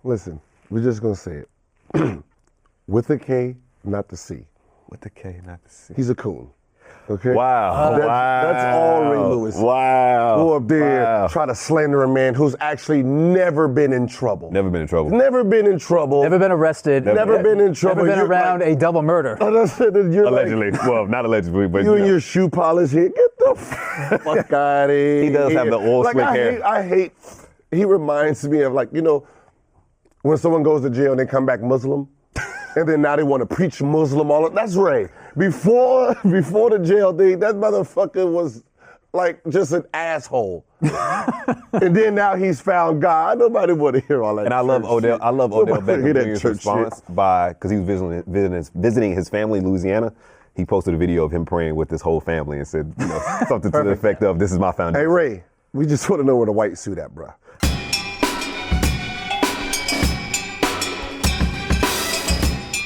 Listen, we're just going to say it. With the K, not the C. With the K, not the C. He's a coon. Okay? Wow. That's all Ray Lewis. Wow. Go up there, try to slander a man who's actually never been in trouble. Never been in trouble. Never been in trouble. Never been arrested. Never been in trouble. Never been around a double murder. Allegedly. Well, not allegedly, but you and your shoe polish here. Get the fuck out of here. He does have the oil slick hair. I hate, he reminds me of when someone goes to jail and they come back Muslim, and then now they want to preach Muslim that's Ray. Before the jail thing, that motherfucker was just an asshole. And then now he's found God. Nobody want to hear all that. And I love Odell. Shit. I love Odell Beckham Jr.'s response because he was visiting his family in Louisiana. He posted a video of him praying with his whole family and said, something to the effect of, "This is my foundation." Hey Ray, we just want to know where the white suit at, bro.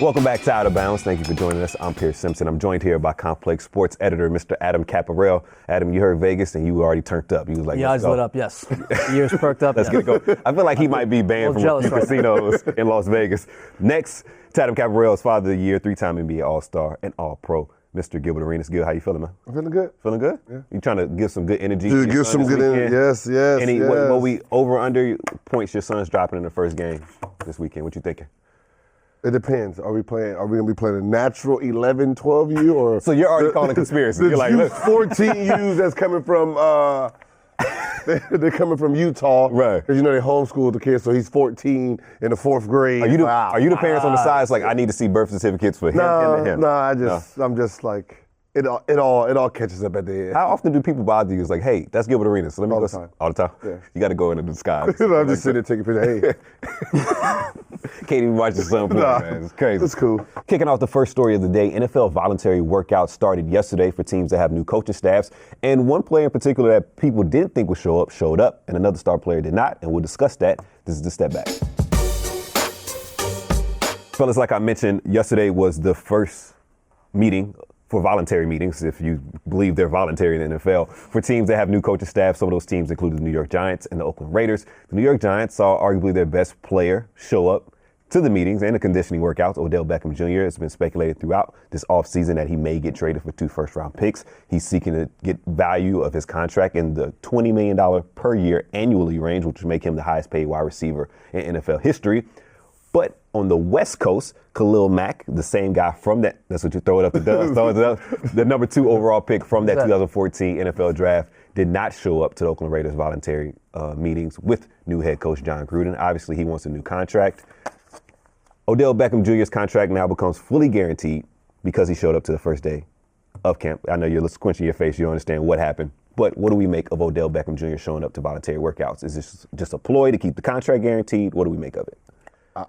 Welcome back to Out of Bounds. Thank you for joining us. I'm Pierce Simpson. I'm joined here by Complex Sports editor, Mr. Adam Caparel. Adam, you heard Vegas and you were already turned up. You was like, "Yeah, eyes lit up, yes. Ears perked up." Let's get it going. I feel like he might be banned from a few casinos in Las Vegas. Next to Adam Caparel is Father of the Year, 3-time NBA All-Star and All-Pro, Mr. Gilbert Arenas. Gil, how you feeling, man? I'm feeling good. Feeling good? Yeah. You trying to give some good energy? Dude, give some good energy. Yes. What we over under points your son's dropping in the first game this weekend? What you thinking? It depends. Are we going to be playing a natural 11, 12U or? So you're already calling conspiracy. You're like, look. 14Us that's coming from, they're coming from Utah. Right. Because they homeschooled the kids, so he's 14 in the 4th grade. Are you the parents on the side? It's like, I need to see birth certificates for him and him. No, I'm just like, it all catches up at the end. How often do people bother you? It's like, hey, that's Gilbert Arenas. So let me all go. The time. All the time? Yeah. You got to go in a disguise. I'm just sitting there taking pictures. Hey. Can't even watch your son play, man. It's crazy. It's cool. Kicking off the first story of the day, NFL voluntary workouts started yesterday for teams that have new coaching staffs. And one player in particular that people didn't think would show up, showed up. And another star player did not. And we'll discuss that. This is the Step Back. Fellas, like I mentioned, yesterday was the first meeting for voluntary meetings, if you believe they're voluntary in the NFL, for teams that have new coaching staff. Some of those teams included the New York Giants and the Oakland Raiders. The New York Giants saw arguably their best player show up to the meetings and the conditioning workouts. Odell Beckham Jr. has been speculated throughout this offseason that he may get traded for 2 first-round picks. He's seeking to get value of his contract in the $20 million per year annually range, which would make him the highest paid wide receiver in NFL history. But on the West Coast, Khalil Mack, the same guy from that's what you throw it up to the number 2 overall pick from that 2014 NFL draft, did not show up to the Oakland Raiders voluntary meetings with new head coach John Gruden. Obviously, he wants a new contract. Odell Beckham Jr.'s contract now becomes fully guaranteed because he showed up to the first day of camp. I know you're squinching your face. You don't understand what happened. But what do we make of Odell Beckham Jr. showing up to voluntary workouts? Is this just a ploy to keep the contract guaranteed? What do we make of it?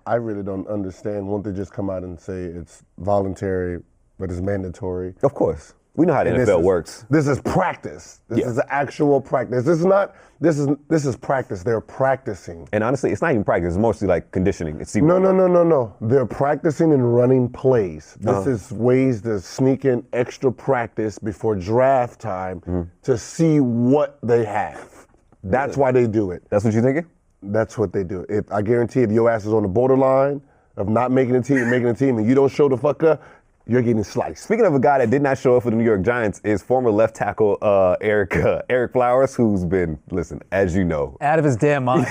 I really don't understand. Won't they just come out and say it's voluntary, but it's mandatory? Of course. We know how the NFL works. This is practice. This is actual practice. This is practice. They're practicing. And honestly, it's not even practice. It's mostly like conditioning. No. They're practicing and running plays. This is ways to sneak in extra practice before draft time to see what they have. That's why they do it. That's what you're thinking? That's what they do. If I guarantee if your ass is on the borderline of not making a team and you don't show the fuck up, you're getting sliced. Speaking of a guy that did not show up for the New York Giants is former left tackle Eric Flowers, who's been, listen, as you know, out of his damn mind.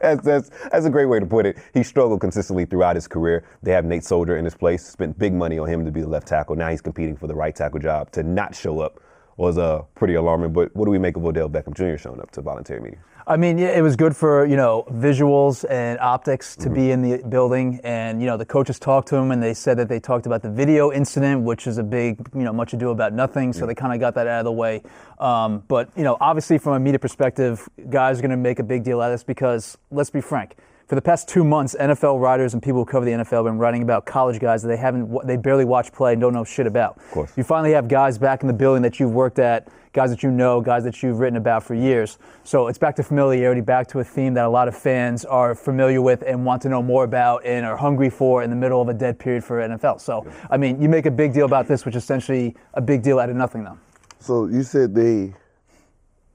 That's a great way to put it. He struggled consistently throughout his career. They have Nate Solder in his place, spent big money on him to be the left tackle. Now he's competing for the right tackle job. To not show up was pretty alarming. But what do we make of Odell Beckham Jr. showing up to voluntary meetings? I mean, yeah, it was good for, visuals and optics to be in the building. And, the coaches talked to him and they said that they talked about the video incident, which is a big, much ado about nothing. So they kind of got that out of the way. But, obviously from a media perspective, guys are going to make a big deal out of this because, let's be frank, for the past 2 months, NFL writers and people who cover the NFL have been writing about college guys that they barely watch play and don't know shit about. Of course. You finally have guys back in the building that you've worked at, guys that you know, guys that you've written about for years. So it's back to familiarity, back to a theme that a lot of fans are familiar with and want to know more about and are hungry for in the middle of a dead period for NFL. So, I mean, you make a big deal about this, which is essentially a big deal out of nothing, though. So you said they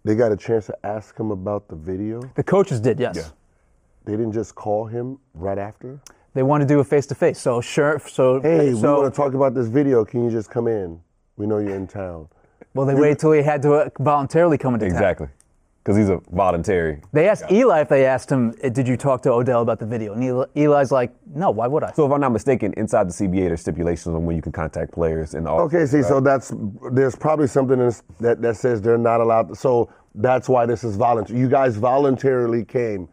got a chance to ask him about the video? The coaches did, yes. Yeah. they didn't just call him right after? They want to do a face-to-face. So sure. Hey, we want to talk about this video. Can you just come in? We know you're in town. Well, they waited till he had to voluntarily come into town. Exactly. Because he's a voluntary. They asked Eli if they asked him, did you talk to Odell about the video? And Eli's like, no, why would I? So if I'm not mistaken, inside the CBA, there's stipulations on when you can contact players and all. Okay, see, so there's probably something that says they're not allowed. So that's why this is voluntary. You guys voluntarily came.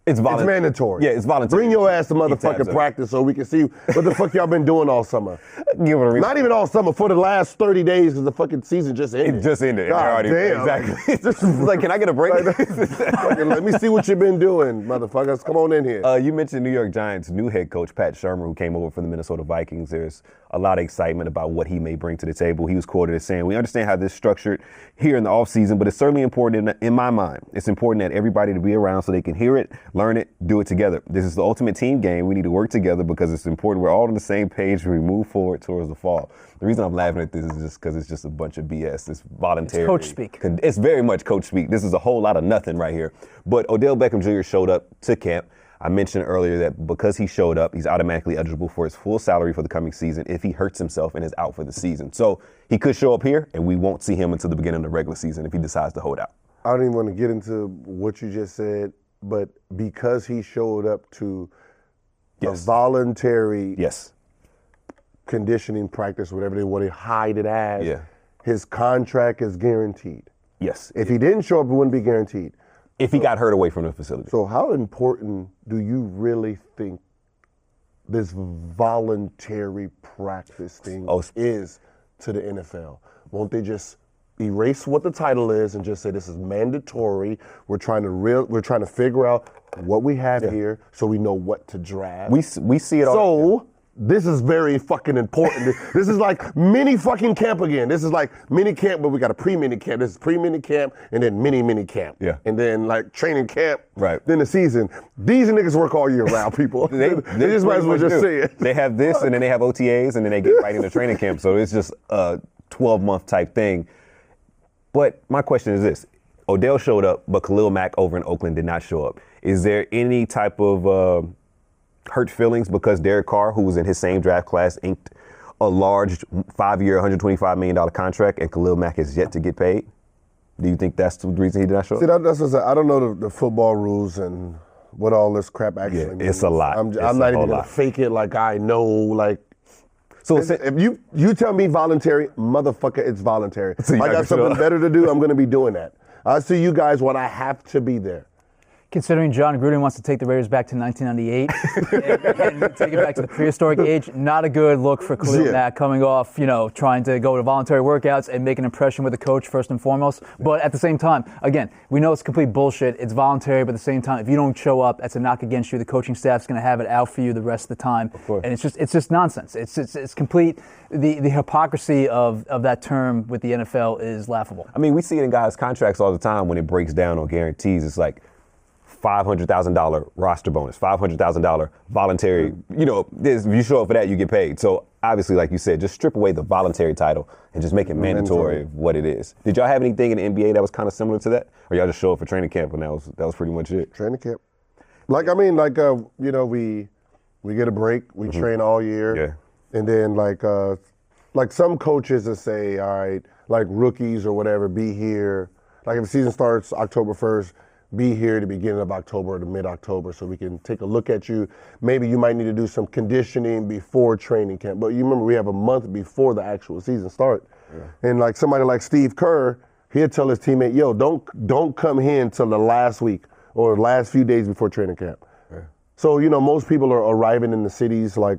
It's mandatory. Yeah, it's voluntary. Bring your ass to motherfucking practice so we can see what the fuck y'all been doing all summer. Give it a reason. Not even all summer, for the last 30 days because the fucking season just ended. It just ended. God damn. Exactly. It's like, can I get a break? Let me see what you've been doing, motherfuckers. Come on in here. You mentioned New York Giants' new head coach, Pat Shermer, who came over from the Minnesota Vikings. There's a lot of excitement about what he may bring to the table. He was quoted as saying, we understand how this is structured here in the offseason, but it's certainly important in my mind. It's important that everybody to be around so they can hear it, learn it, do it together. This is the ultimate team game. We need to work together because it's important. We're all on the same page when we move forward towards the fall. The reason I'm laughing at this is just because it's just a bunch of BS. It's voluntary. It's coach speak. It's very much coach speak. This is a whole lot of nothing right here. But Odell Beckham Jr. showed up to camp. I mentioned earlier that because he showed up, he's automatically eligible for his full salary for the coming season if he hurts himself and is out for the season. So he could show up here, and we won't see him until the beginning of the regular season if he decides to hold out. I don't even want to get into what you just said, but because he showed up to a voluntary conditioning practice, whatever they want to hide it as, his contract is guaranteed. Yes. If he didn't show up, it wouldn't be guaranteed. If he got hurt away from the facility. So how important do you really think this voluntary practice thing is to the NFL? Won't they just erase what the title is and just say this is mandatory? We're trying to figure out what we have here so we know what to draft. We see it all. So this is very fucking important. This is like mini fucking camp again. This is like mini camp, but we got a pre-mini camp. This is pre-mini camp and then mini camp. Yeah. And then like training camp. Right. Then the season. These niggas work all year round, people. they just might as well just say it. They have this and then they have OTAs and then they get right into training camp. So it's just a 12-month type thing. But my question is this. Odell showed up, but Khalil Mack over in Oakland did not show up. Is there any type of hurt feelings because Derek Carr, who was in his same draft class, inked a large 5-year, $125 million contract, and Khalil Mack has yet to get paid? Do you think that's the reason he did not show up? See, that's what I don't know the football rules and what all this crap actually means. It's a lot. I'm not even going to fake it like I know. Like, so if you tell me voluntary, motherfucker, it's voluntary. So I got something better to do, I'm going to be doing that. I see you guys when I have to be there. Considering John Gruden wants to take the Raiders back to 1998 and take it back to the prehistoric age, not a good look for Khalil Mack coming off, trying to go to voluntary workouts and make an impression with the coach first and foremost. But at the same time, again, we know it's complete bullshit. It's voluntary, but at the same time, if you don't show up, that's a knock against you. The coaching staff's going to have it out for you the rest of the time. Of course. And it's just nonsense. It's complete. The hypocrisy of that term with the NFL is laughable. I mean, we see it in guys' contracts all the time when it breaks down on guarantees. It's like $500,000 roster bonus, $500,000 voluntary. If you show up for that, you get paid. So obviously, like you said, just strip away the voluntary title and just make it mandatory of what it is. Did y'all have anything in the NBA that was kind of similar to that, or y'all just show up for training camp and that was pretty much it? Training camp, we get a break, we train all year, and then like some coaches that say, all right, like rookies or whatever, be here. Like if the season starts October 1st. Be here at the beginning of October or the mid-October so we can take a look at you. Maybe you might need to do some conditioning before training camp. But you remember we have a month before the actual season start. Yeah. And like somebody like Steve Kerr, he'll tell his teammate, yo, don't come here until the last week or the last few days before training camp. Yeah. So, most people are arriving in the cities like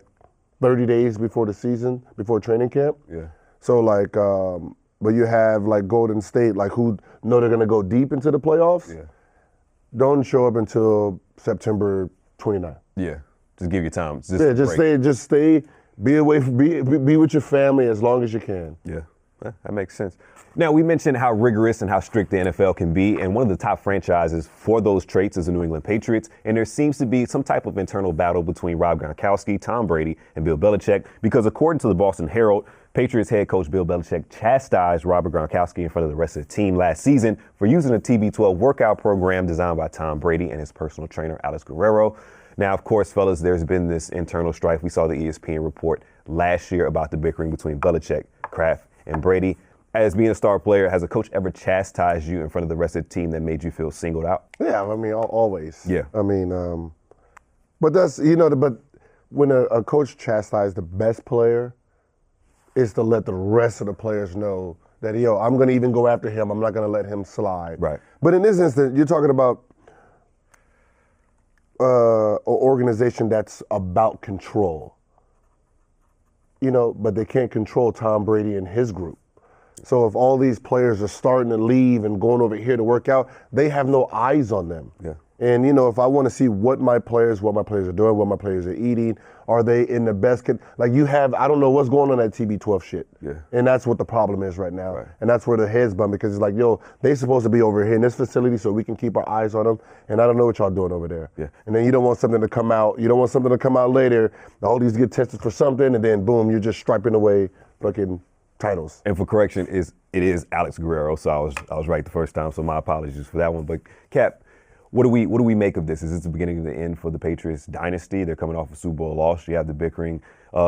30 days before the season, before training camp. Yeah. So like, but you have like Golden State, like who know they're going to go deep into the playoffs. Yeah. Don't show up until September 29th. Yeah, just give you time. Just stay. Be away. Be with your family as long as you can. Yeah. That makes sense. Now, we mentioned how rigorous and how strict the NFL can be, and one of the top franchises for those traits is the New England Patriots, and there seems to be some type of internal battle between Rob Gronkowski, Tom Brady, and Bill Belichick, because according to the Boston Herald, Patriots head coach Bill Belichick chastised Robert Gronkowski in front of the rest of the team last season for using a TB12 workout program designed by Tom Brady and his personal trainer, Alex Guerrero. Now, of course, fellas, there's been this internal strife. We saw the ESPN report last year about the bickering between Belichick, Kraft, and Brady. As being a star player, has a coach ever chastised you in front of the rest of the team that made you feel singled out? Yeah, I mean, always. Yeah. I mean, but that's, but when a coach chastises the best player, is to let the rest of the players know that, I'm going to even go after him. I'm not going to let him slide. Right. But in this instance, you're talking about an organization that's about control. But they can't control Tom Brady and his group. So if all these players are starting to leave and going over here to work out, they have no eyes on them. Yeah. And, if I want to see what my players are doing, what my players are eating, are they in the best I don't know what's going on that TB12 shit. Yeah. And that's what the problem is right now. Right. And that's where the head's bum, because it's like, they supposed to be over here in this facility so we can keep our eyes on them. And I don't know what y'all doing over there. Yeah. And then you don't want something to come out. You don't want something to come out later. All these get tested for something, and then boom, you're just striping away fucking titles. And for correction, it is Alex Guerrero, so I was right the first time, so my apologies for that one. But Cap, what do we make of this? Is this the beginning of the end for the Patriots dynasty? They're coming off a Super Bowl loss. You have the bickering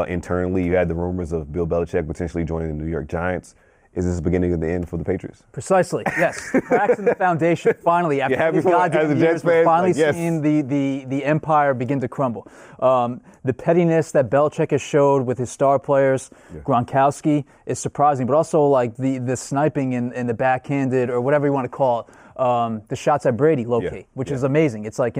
internally. You had the rumors of Bill Belichick potentially joining the New York Giants. Is this the beginning of the end for the Patriots? Precisely, yes. Cracks in the foundation, finally, after these goddamn years, we're finally seeing the empire begin to crumble. The pettiness that Belichick has showed with his star players, Gronkowski, is surprising, but also like the sniping and the backhanded, or whatever you want to call it, the shots at Brady, low-key, which is amazing. It's like,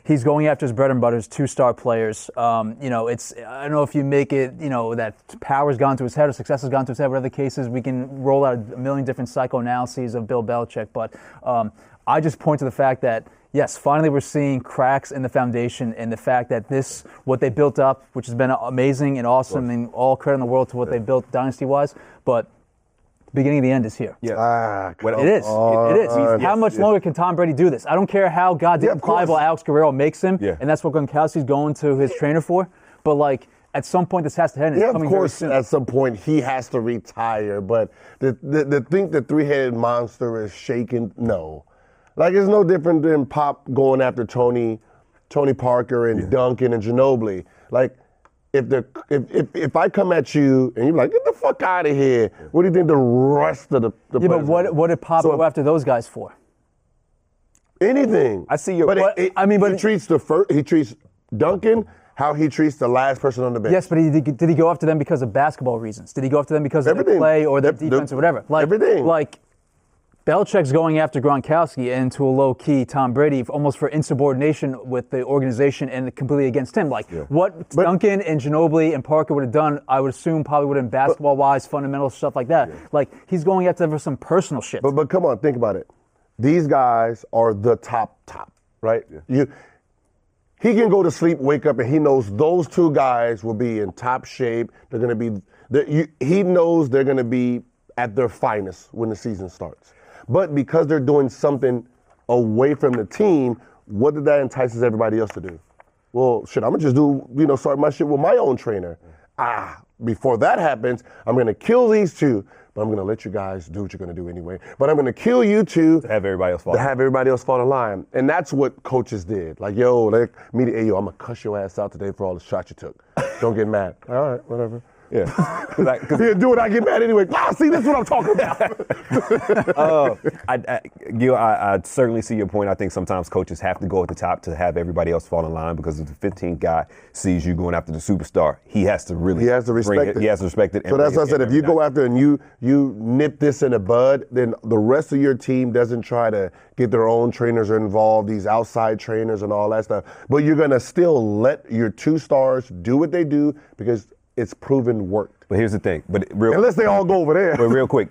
he's going after his bread and butter, his two-star players. It's, I don't know if you make it, that power's gone to his head or success has gone to his head, whatever the case is. We can roll out a million different psychoanalyses of Bill Belichick, but I just point to the fact that, yes, finally we're seeing cracks in the foundation, and the fact that what they built up, which has been amazing and awesome, and all credit in the world to what they built dynasty-wise, but beginning of the end is here. Yeah. It is. It is. How much longer can Tom Brady do this? I don't care how goddamn pliable Alex Guerrero makes him, and that's what Gronkowski's going to his trainer for. But at some point this has to end. Yeah, of course. At some point he has to retire. But the think the three-headed monster is shaking. No, it's no different than Pop going after Tony Parker and Duncan and Ginobili. If I come at you and you're like, get the fuck out of here, what do you think the rest of the but what did Pop go after those guys for? Anything. I see your. He treats Duncan how he treats the last person on the bench. Yes, but did he go after them because of basketball reasons? Did he go after them because of their play or their defense or whatever? Everything. Belichick's going after Gronkowski and, to a low-key, Tom Brady, almost for insubordination with the organization and completely against him. What Duncan and Ginobili and Parker would have done, I would assume probably would have been basketball-wise, fundamental stuff like that. Yeah. He's going after them for some personal shit. But come on, think about it. These guys are the top, right? Yeah. He can go to sleep, wake up, and he knows those two guys will be in top shape. They're going to be. He knows they're going to be at their finest when the season starts. But because they're doing something away from the team, what did that entices everybody else to do? Well, shit, I'm going to just do, start my shit with my own trainer. Before that happens, I'm going to kill these two, but I'm going to let you guys do what you're going to do anyway. But I'm going to kill you two. To have everybody else fall in line. And that's what coaches did. I'm going to cuss your ass out today for all the shots you took. Don't get mad. All right, whatever. Yeah. He'll do it, I get mad anyway. See, this is what I'm talking about. Gil, I certainly see your point. I think sometimes coaches have to go at the top to have everybody else fall in line, because if the 15th guy sees you going after the superstar, he has to respect it. He has to respect it. So that's what I said. If you go after and you nip this in the bud, then the rest of your team doesn't try to get their own trainers involved, these outside trainers and all that stuff. But you're going to still let your two stars do what they do, because it's proven worked. But here's the thing. Unless they all go over there. But real quick,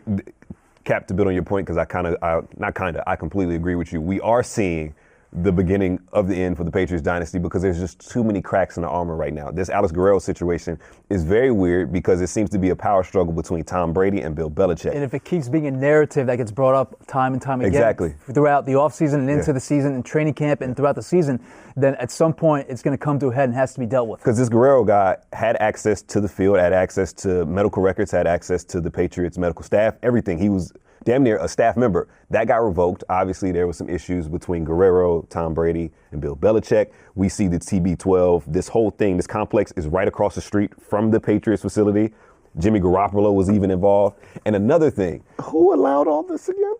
Cap, to build on your point, because I completely agree with you. We are seeing the beginning of the end for the Patriots dynasty because there's just too many cracks in the armor right now. This Alex Guerrero situation is very weird because it seems to be a power struggle between Tom Brady and Bill Belichick. And if it keeps being a narrative that gets brought up time and time again Exactly. throughout the offseason and into the season and training camp and throughout the season, then at some point it's going to come to a head and has to be dealt with. Because this Guerrero guy had access to the field, had access to medical records, had access to the Patriots medical staff, everything. He was damn near a staff member. That got revoked. Obviously, there was some issues between Guerrero, Tom Brady, and Bill Belichick. We see the TB12. This whole thing, this complex is right across the street from the Patriots facility. Jimmy Garoppolo was even involved. And another thing. Who allowed all this again?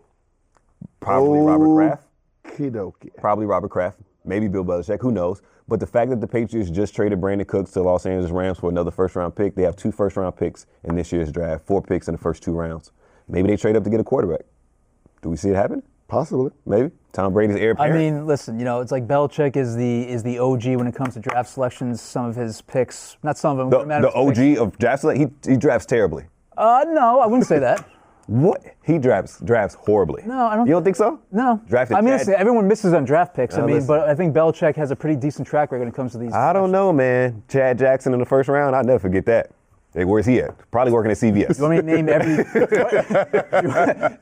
Probably Robert Kraft. Kidoki. Probably Robert Kraft. Maybe Bill Belichick. Who knows? But the fact that the Patriots just traded Brandon Cooks to the Los Angeles Rams for another first-round pick, they have 2 first-round picks in this year's draft, 4 picks in the first 2 rounds. Maybe they trade up to get a quarterback. Do we see it happen? Possibly. Maybe. Tom Brady's heir apparent. I mean, listen, it's like Belichick is the OG when it comes to draft selections. Some of his picks, not some of them. The OG of draft selection, he drafts terribly. No, I wouldn't say that. What? He drafts horribly. No, I don't. You don't think so? No. Drafted I mean, Chad- everyone misses on draft picks. Listen. But I think Belichick has a pretty decent track record when it comes to these. I don't know, man. Chad Jackson in the first round, I'll never forget that. Hey, where's he at? Probably working at CVS. You want me to name every? you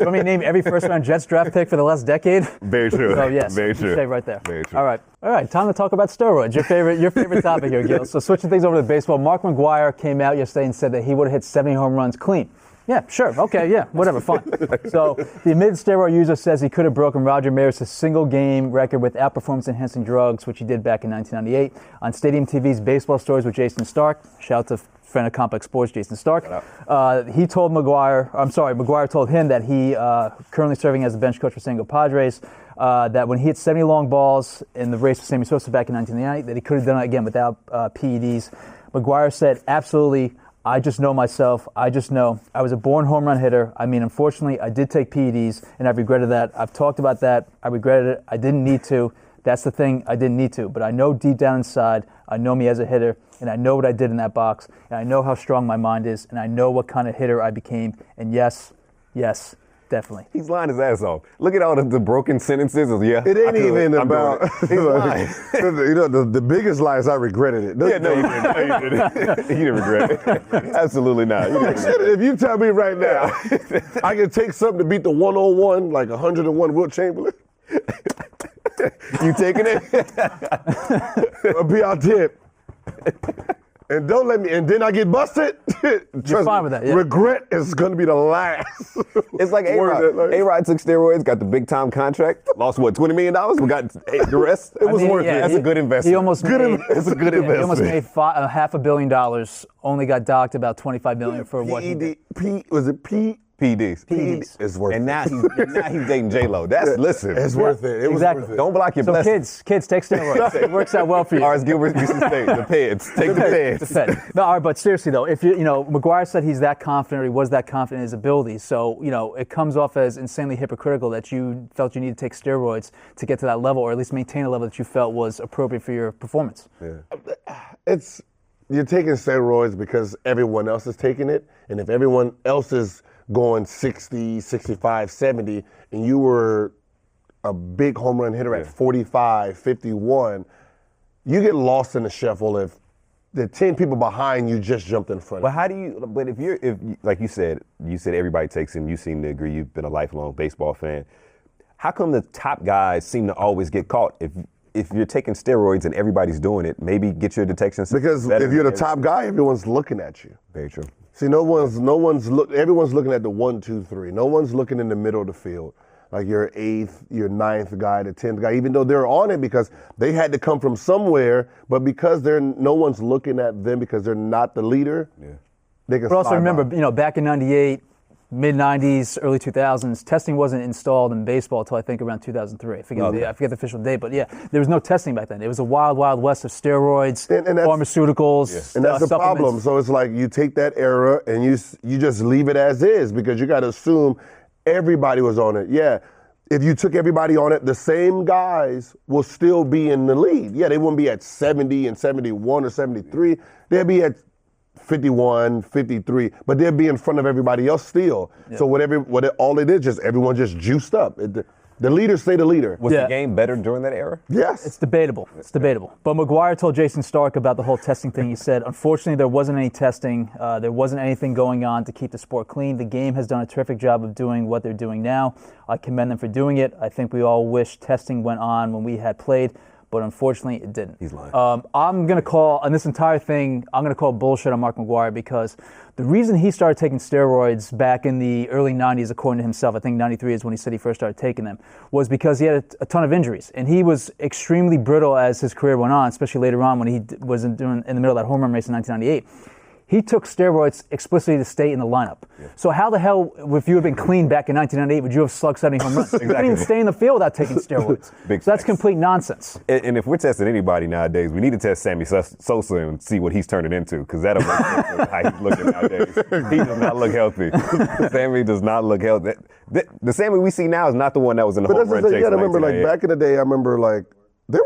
want me to name every first-round Jets draft pick for the last decade? Very true. So yes, Very true. Stay right there. Very true. All right. Time to talk about steroids. Your favorite topic here, Gil. So switching things over to baseball, Mark McGwire came out yesterday and said that he would have hit 70 home runs clean. Yeah, sure. Okay, yeah, whatever, fine. So the admitted steroid user says he could have broken Roger Maris's single-game record without performance-enhancing drugs, which he did back in 1998. On Stadium TV's Baseball Stories with Jason Stark, shout out to friend of Complex Sports, Jason Stark, he told McGwire told him that he, currently serving as the bench coach for San Diego Padres, that when he hit 70 long balls in the race with Sammy Sosa back in 1998, that he could have done it again without PEDs. McGwire said, absolutely, I just know myself. I just know. I was a born home run hitter. I mean, unfortunately, I did take PEDs, and I've regretted that. I've talked about that. I regretted it. I didn't need to. That's the thing. I didn't need to. But I know deep down inside, I know me as a hitter, and I know what I did in that box, and I know how strong my mind is, and I know what kind of hitter I became. And yes, definitely. He's lying his ass off. Look at all the broken sentences. Yeah, It ain't even about. He's lying. The biggest lie is I regretted it. Yeah, no, you didn't. No, you didn't. You didn't regret it. Absolutely not. You didn't regret it. If you tell me right now, I can take something to beat the 101, like 101 Wilt Chamberlain. You taking it? I'll be out tip. And don't let me, and then I get busted. Trust fine me, with that, yeah. Regret is going to be the last. It's like A-Rod. A-Rod took steroids, got the big time contract, lost what, $20 million? We got the rest. It was worth it. That's a good investment. He almost made, That's a good investment. He almost made $500 million. Only got docked about $25 million for what he did. Was it P? PEDs. PEDs. It's worth And it. now he's dating J-Lo. Listen. It's worth it. It was Exactly. worth it. Don't block your So blessings. kids, take steroids. It works out well for you. Or as Gilbert used to say, the peds. Take the peds. It's a fed. No, all right, but seriously though, if McGwire said he's that confident, or he was that confident in his abilities, so it comes off as insanely hypocritical that you felt you needed to take steroids to get to that level, or at least maintain a level that you felt was appropriate for your performance. Yeah. You're taking steroids because everyone else is taking it, and if everyone else is going 60, 65, 70, and you were a big home run hitter at 45, 51, you get lost in the shuffle if the 10 people behind you just jumped in front But of how do you? But if like you said everybody takes him. You seem to agree. You've been a lifelong baseball fan. How come the top guys seem to always get caught? If you're taking steroids and everybody's doing it, maybe get your detection system. Because if you're the top guy, everyone's looking at you. Very true. See, everyone's looking at the 1, 2, 3. No one's looking in the middle of the field. Like your 8th, your 9th guy, the 10th guy, even though they're on it because they had to come from somewhere, but because no one's looking at them because they're not the leader, they can But also slide remember, by. back in '98, mid-'90s, early 2000s, testing wasn't installed in baseball until I think around 2003. I forget the official date, but yeah, there was no testing back then. It was a wild, wild west of steroids, And that's- pharmaceuticals, And that's the supplements. problem. So it's like you take that era and you just leave it as is because you got to assume everybody was on it. Yeah, if you took everybody on it, the same guys will still be in the lead. Yeah, they wouldn't be at 70 and 71 or 73. They'd be at 51, 53, but they'll be in front of everybody else still. Yeah. So all it is, just everyone just juiced up. The leaders stay the leader. Was the game better during that era? Yes. It's debatable. It's debatable. But McGwire told Jason Stark about the whole testing thing. He said, unfortunately, there wasn't any testing. There wasn't anything going on to keep the sport clean. The game has done a terrific job of doing what they're doing now. I commend them for doing it. I think we all wish testing went on when we had played, but unfortunately, it didn't. He's lying. I'm going to call, on this entire thing, I'm going to call bullshit on Mark McGwire because the reason he started taking steroids back in the early 90s, according to himself, I think 93 is when he said he first started taking them, was because he had a ton of injuries. And he was extremely brittle as his career went on, especially later on when he was in the middle of that home run race in 1998. He took steroids explicitly to stay in the lineup. Yeah. So how the hell, if you had been clean back in 1998, would you have slugged 70 home runs? Exactly. You couldn't even stay in the field without taking steroids. So that's complete nonsense. And if we're testing anybody nowadays, we need to test Sammy Sosa and see what he's turning into, because that'll make sense of how he's looking nowadays. He does not look healthy. Sammy does not look healthy. The Sammy we see now is not the one that was in the home run chase. You got to remember, like back in the day, I remember like they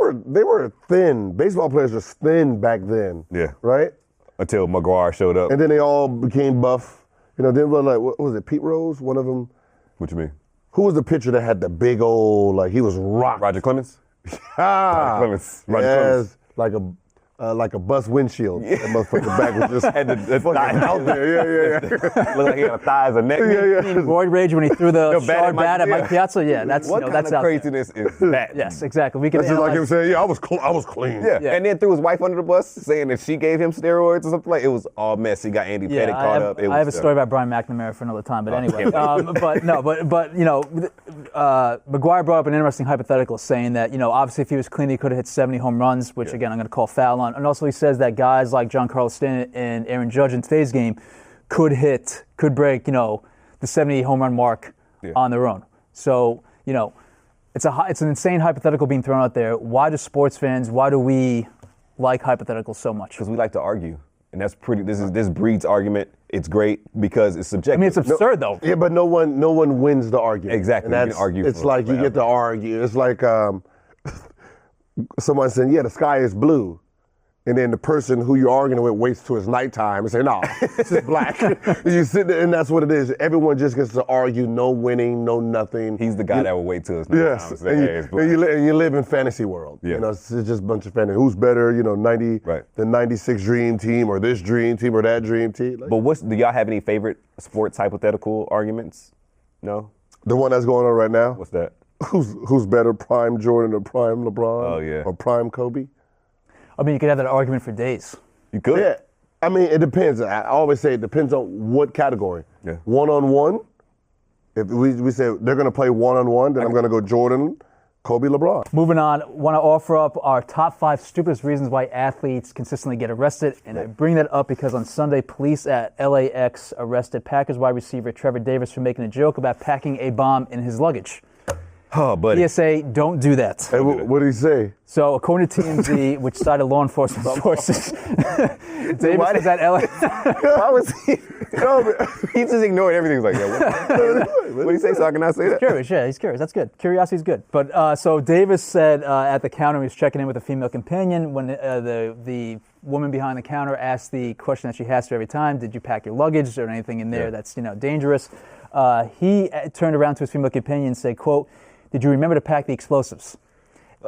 were thin. Baseball players were thin back then. Yeah. Right. Until McGwire showed up. And then they all became buff. You know, then like, what was it, Pete Rose? One of them. What you mean? Who was the pitcher that had the big old, like he was rocked? Roger Clemens? Ah, Roger Clemens. Like a bus windshield. Yeah. That motherfucker back was just had the fucking out there. Yeah. Looked like he had a thigh as a neck. Yeah. Roid rage when he threw the shard bat at Mike Piazza. Yeah, that's what that's kind of craziness is that? Yes, exactly. We can that's just like him saying, I was clean. Yeah. And then threw his wife under the bus, saying that she gave him steroids or something like. It was all mess. He got Andy Pettitte caught up. I have a story about Brian McNamara for another time, but anyway. But you know, McGwire brought up an interesting hypothetical, saying that obviously if he was clean, he could have hit 70 home runs, which again I'm going to call foul on, and also he says that guys like Giancarlo Stanton and Aaron Judge in today's game could break, the 70 home run mark on their own. So, it's an insane hypothetical being thrown out there. Why do sports fans, why do we like hypotheticals so much? Because we like to argue. And that's this breeds argument. It's great because it's subjective. I mean, it's absurd though. Yeah, but no one wins the argument. Exactly. And you can argue it's like you get to argue. It's like someone saying, the sky is blue. And then the person who you're arguing with waits till it's nighttime and say, no, this is black. You sit there, and that's what it is. Everyone just gets to argue, no winning, no nothing. He's the guy that will wait till it's nighttime. Yes, and you live in fantasy world. Yeah. It's just a bunch of fantasy. Who's better, the 96 dream team or this dream team or that dream team? But do y'all have any favorite sports hypothetical arguments? No? The one that's going on right now? What's that? Who's better, prime Jordan or prime LeBron? Oh, yeah. Or prime Kobe? I mean, you could have that argument for days. You could? Yeah. I mean, it depends. I always say it depends on what category. Yeah. One-on-one, if we say they're going to play one-on-one, then I'm going to go Jordan, Kobe, LeBron. Moving on, want to offer up our top 5 stupidest reasons why athletes consistently get arrested. And I bring that up because on Sunday, police at LAX arrested Packers wide receiver Trevor Davis for making a joke about packing a bomb in his luggage. Oh, buddy. PSA, don't do that. Hey, what did he say? So, according to TMZ, which cited law enforcement sources, Davis was at LA. Why was he? He just ignored everything. He's like, what did he say? So I cannot say that? Curious, yeah, he's curious. That's good. Curiosity's good. But so Davis said at the counter he was checking in with a female companion when the woman behind the counter asked the question that she has to every time: did you pack your luggage or anything in there that's dangerous? He turned around to his female companion and said, "quote, did you remember to pack the explosives?"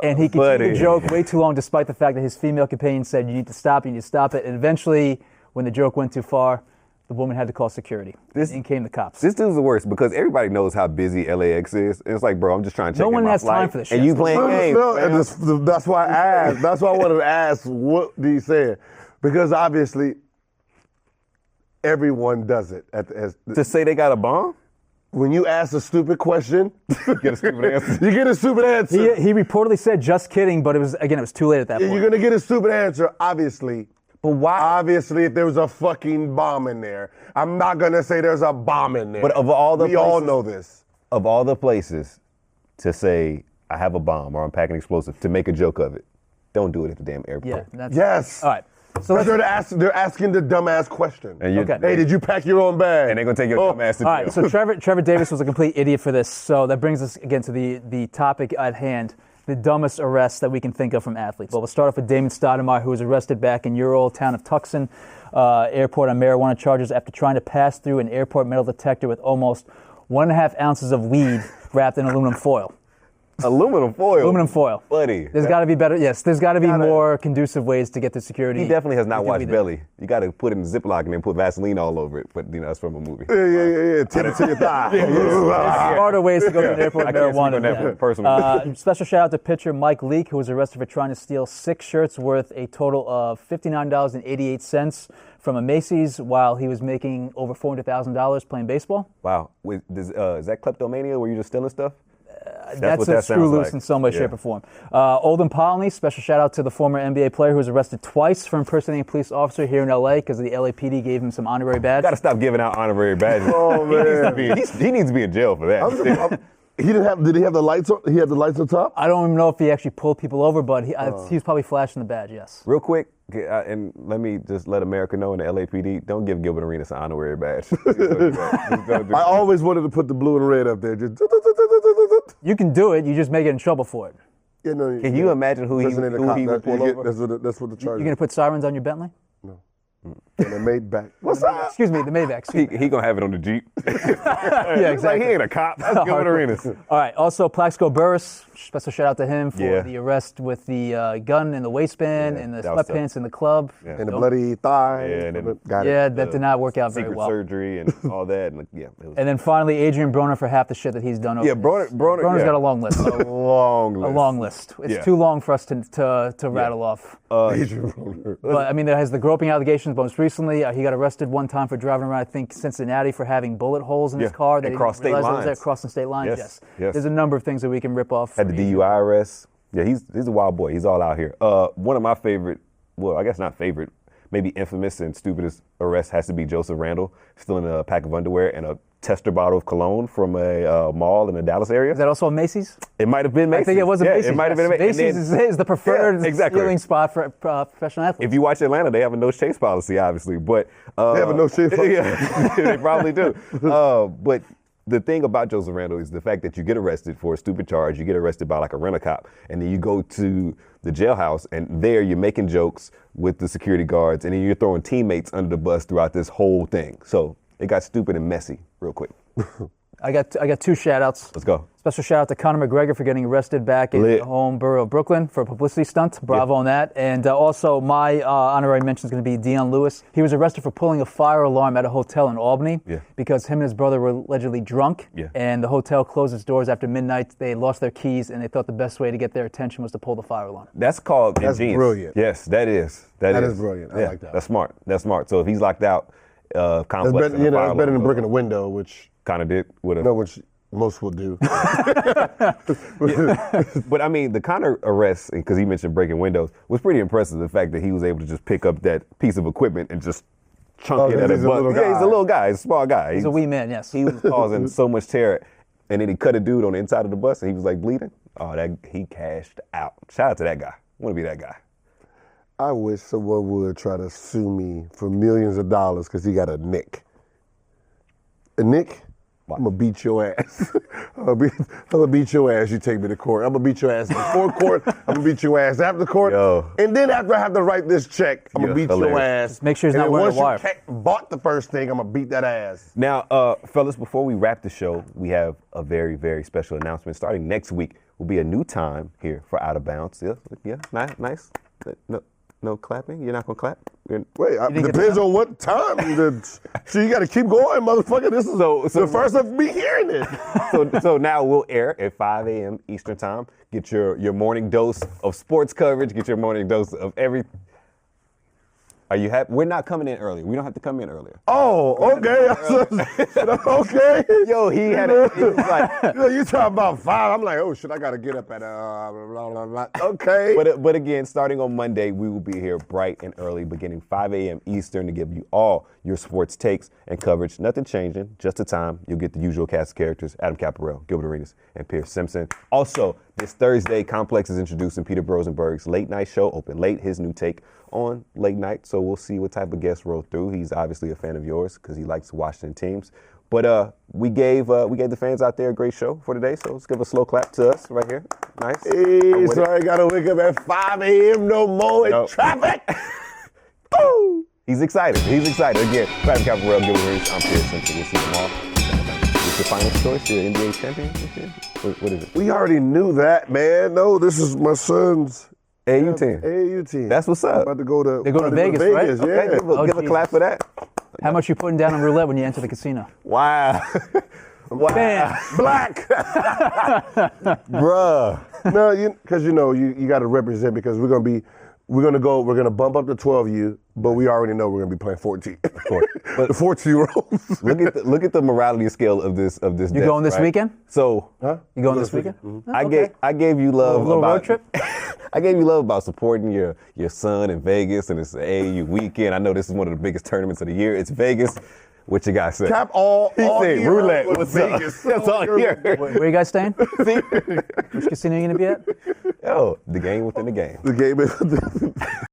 And he continued the joke way too long, despite the fact that his female companion said, you need to stop it. And eventually, when the joke went too far, the woman had to call security. In came the cops. This dude's the worst because everybody knows how busy LAX is. It's like, bro, I'm just trying to check in my flight. No one has time for this shit. And you playing games. No, that's why I asked. That's why I wanted to ask, what did he say? Because obviously, everyone does it. To say they got a bomb? When you ask a stupid question, you get a stupid answer. You get a stupid answer. He reportedly said, just kidding, but it was too late at that point. You're going to get a stupid answer, obviously. But why? Obviously, if there was a fucking bomb in there. I'm not going to say there's a bomb in there. But of all the we all know this. Of all the places to say, I have a bomb or I'm packing explosive, to make a joke of it, don't do it at the damn airport. Yeah, yes. All right. So they're asking the dumbass question. Okay. Hey, did you pack your own bag? And they're going to take your dumbass to jail. All right, so Trevor Davis was a complete idiot for this. So that brings us again to the topic at hand, the dumbest arrests that we can think of from athletes. Well, we'll start off with Damon Stoudemire, who was arrested back in your old town of Tucson Airport on marijuana charges after trying to pass through an airport metal detector with almost 1.5 ounces of weed wrapped in aluminum foil. Aluminum foil. Aluminum foil. Buddy. There's got to be better. Yes, there's got to be more conducive ways to get the security. He definitely has not It could watched be Belly. You got to put it in a Ziploc and then put Vaseline all over it. But, it's from a movie. Yeah. Tip it to your thigh. There's smarter ways to go to the airport I with can't speak on marijuana. that from personal. Special shout out to pitcher Mike Leake, who was arrested for trying to steal 6 shirts worth a total of $59.88 from a Macy's while he was making over $400,000 playing baseball. Wow. Is that kleptomania where you're just stealing stuff? That's what a that screw sounds loose like. in some way, shape, or form. Olden Polney, special shout out to the former NBA player who was arrested twice for impersonating a police officer here in LA because the LAPD gave him some honorary badge. Got to stop giving out honorary badges. Oh, man. He needs to be in jail for that. Did he have the lights on? He had the lights on top? I don't even know if he actually pulled people over, but he was probably flashing the badge, yes. Real quick, and let me just let America know in the LAPD, don't give Gilbert Arenas an honorary badge. I always wanted to put the blue and red up there. Just You can do it, you just may get in trouble for it. Can you imagine who he would pull over? That's what the charge You going to put sirens on your Bentley? And the Maybach. What's up? Excuse me, the Maybach. He gonna have it on the Jeep. Yeah, He's like, he ain't a cop. That's Gilbert Arenas. All right. Also, Plaxico Burress. Special shout out to him for Yeah. the arrest with the gun in the waistband and the that was sweatpants in the club. Yeah. And the bloody thigh. Yeah, and then- got it. Yeah, that did not work out very Secret well. surgery and all that. And it was And then finally, Adrian Broner for half the shit that he's done. Over Broner's Broner's got a long list. a long list. A long list. It's Yeah. too long for us to rattle off. Adrian Broner. But I mean, there has the groping allegations. Most recently, he got arrested one time for driving around, I think, Cincinnati for having bullet holes in his car. That And he cross didn't realize state that was there, lines. crossing state lines. Yes, Yes. yes. There's a number of things that we can rip off. Had the from DUI arrest. Yeah, he's a wild boy. He's all out here. One of my favorite, well, I guess not favorite, maybe infamous and stupidest arrests has to be Joseph Randle, stealing a pack of underwear and a tester bottle of cologne from a mall in the Dallas area. Is that also a Macy's? It might have been Macy's. I think it was a Macy's. It might have been a Macy's. Macy's is the preferred exactly. stealing spot for professional athletes. If you watch Atlanta, they have a no chase policy, obviously. But They have a no chase policy? Yeah, they probably do. But the thing about Joseph Randle is the fact that you get arrested for a stupid charge. You get arrested by like a rent-a-cop, and then you go to the jailhouse, and there you're making jokes with the security guards, and then you're throwing teammates under the bus throughout this whole thing. So it got stupid and messy real quick. I got 2 shout outs. Let's go. Special shout out to Conor McGregor for getting arrested back in Lit. the home borough of Brooklyn for a publicity stunt. Bravo on that. And also my honorary mention is going to be Deion Lewis. He was arrested for pulling a fire alarm at a hotel in Albany because him and his brother were allegedly drunk. Yeah. And the hotel closed its doors after midnight. They lost their keys and they thought the best way to get their attention was to pull the fire alarm. That's called That's ingenious. brilliant. Yes, that is. That is brilliant. I like that. That's smart. That's smart. So if he's locked out, That's complex. better, that's better than breaking a window, which Kind of did with a. no, which most will do. But I mean, the Conor arrest, because he mentioned breaking windows, was pretty impressive. The fact that he was able to just pick up that piece of equipment and just chunk it at he's a a bus. little Yeah, he's guy. a little guy. He's a small guy. He's a wee man, yes. He was causing so much terror, and then he cut a dude on the inside of the bus, and he was like bleeding. Oh, he cashed out. Shout out to that guy. I want to be that guy. I wish someone would try to sue me for millions of dollars because he got a nick. A nick? I'm gonna beat your ass. I'm gonna beat your ass. You take me to court. I'm gonna beat your ass before court. I'm gonna beat your ass after court. Yo. And then after I have to write this check, I'm gonna You're beat your hilarious. ass. Just make sure he's And not then wearing a once wire. you bought the first thing, I'm gonna beat that ass. Now, fellas, before we wrap the show, we have a very, very special announcement. Starting next week will be a new time here for Out of Bounds. Yeah, nice. No clapping? You're not gonna clap? Wait, didn't get depends on what time. So you gotta keep going, motherfucker. This is the first of me hearing it. So now we'll air at 5 a.m. Eastern time. Get your morning dose of sports coverage. Get your morning dose of every. Are you happy? We're not coming in early. We don't have to come in earlier. Oh, okay. Okay. Yo, he had it. He was like, You talking about 5? I'm like, oh shit, I gotta get up at blah, blah, blah. Okay. But again, starting on Monday, we will be here bright and early, beginning 5 a.m. Eastern, to give you all your sports takes and coverage. Nothing changing, just the time. You'll get the usual cast of characters: Adam Caparell, Gilbert Arenas, and Pierce Simpson. Also, this Thursday, Complex is introducing Peter Rosenberg's late night show, Open Late, his new take on late night. So we'll see what type of guests roll through. He's obviously a fan of yours because he likes Washington teams. But we gave the fans out there a great show for today. So let's give a slow clap to us right here. Nice. Hey, sorry, gotta wake up at 5 a.m. no more in traffic. He's excited. Again, Adam Caparell, Gilbert Arenas, I'm Pierce Simpson. We'll see you tomorrow. What's your final choice? Your NBA champion this year? What is it? We already knew that, man. No, this is my son's AAU team. AAU team. That's what's up. About to go to. They go to Vegas, right? Yeah. Okay, give a clap for that. How much you putting down on roulette when you enter the casino? Wow. Wow. Bam. Black. Bruh. No, because you got to represent because we're gonna bump up to 12U, but we already know we're gonna be playing 14. But the 14-year-olds. Look at the morality scale of this. You going this weekend? So, You going this weekend? Mm-hmm. Okay. I gave you love A little about road trip? I gave you love about supporting your son in Vegas, and it's the AAU weekend. I know this is one of the biggest tournaments of the year. It's Vegas. What you guys say? Cap all said year roulette. with What's Vegas. up? That's all year. Where you guys staying? Which casino you gonna be at? Yo, the game within the game. The game is.